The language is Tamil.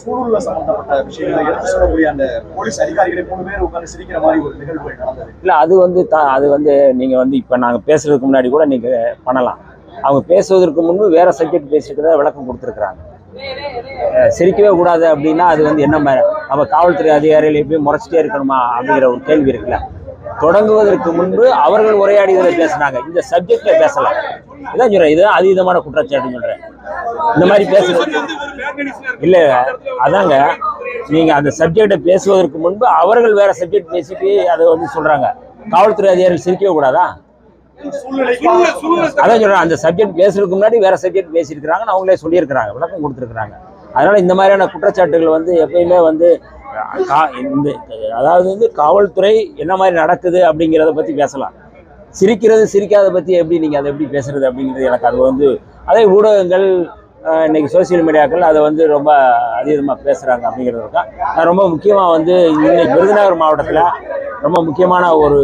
சூழல்ல சம்பந்தப்பட்ட விஷயங்களை எடுத்து சொல்லக்கூடிய அந்த போலீஸ் அதிகாரிகளை 3 பேர் உட்கார்ந்து சிரிக்கிற மாதிரி ஒரு நிகழ்வு நடந்தது. இல்ல அது வந்து நீங்க வந்து இப்ப நாங்க பேசுறதுக்கு முன்னாடி கூட நீங்க பண்ணலாம். அவங்க பேசுவதற்கு முன்பு வேற சப்ஜெக்ட் பேசிட்டு விளக்கம் கொடுத்துருக்காங்க. சிரிக்கவே கூடாது அப்படின்னா அது வந்து என்ன நம்ம காவல்துறை அதிகாரிகள் எப்பயும் முறைச்சிட்டே இருக்கணுமா அப்படிங்கிற ஒரு கேள்வி இருக்குல்ல. தொடங்குவதற்கு முன்பு அவர்கள் உரையாடியதை பேசினாங்க, இந்த சப்ஜெக்ட்ல பேசல. இதான் சொல்றேன், இதுதான் அதீதமான குற்றச்சாட்டுன்னு சொல்றேன். இந்த மாதிரி பேசுறது இல்ல, அதாங்க நீங்க அந்த சப்ஜெக்டை பேசுவதற்கு முன்பு அவர்கள் வேற சப்ஜெக்ட் பேசிட்டு அதை வந்து சொல்றாங்க. காவல்துறை அதிகாரிகள் சிரிக்கவே கூடாதா? அதான் சொல்றேன், அந்த சப்ஜெக்ட் பேசுறதுக்கு முன்னாடி வேற சப்ஜெக்ட் பேசியிருக்கிறாங்கன்னு அவங்களே சொல்லியிருக்கிறாங்க, விளக்கம் கொடுத்துருக்குறாங்க. அதனால இந்த மாதிரியான குற்றச்சாட்டுகள் வந்து எப்பயுமே வந்து அதாவது வந்து காவல்துறை என்ன மாதிரி நடக்குது அப்படிங்கிறத பத்தி பேசலாம். சிரிக்கிறது சிரிக்காத பத்தி எப்படி நீங்க அதை எப்படி பேசுறது அப்படிங்கிறது எனக்கு அது வந்து அதே ஊடகங்கள் இன்னைக்கு சோசியல் மீடியாக்கள் அதை வந்து ரொம்ப அதிகமாக பேசுறாங்க அப்படிங்கிறதுக்கா நான் ரொம்ப முக்கியமாக வந்து இன்னைக்கு விருதுநகர் மாவட்டத்தில் ரொம்ப முக்கியமான ஒரு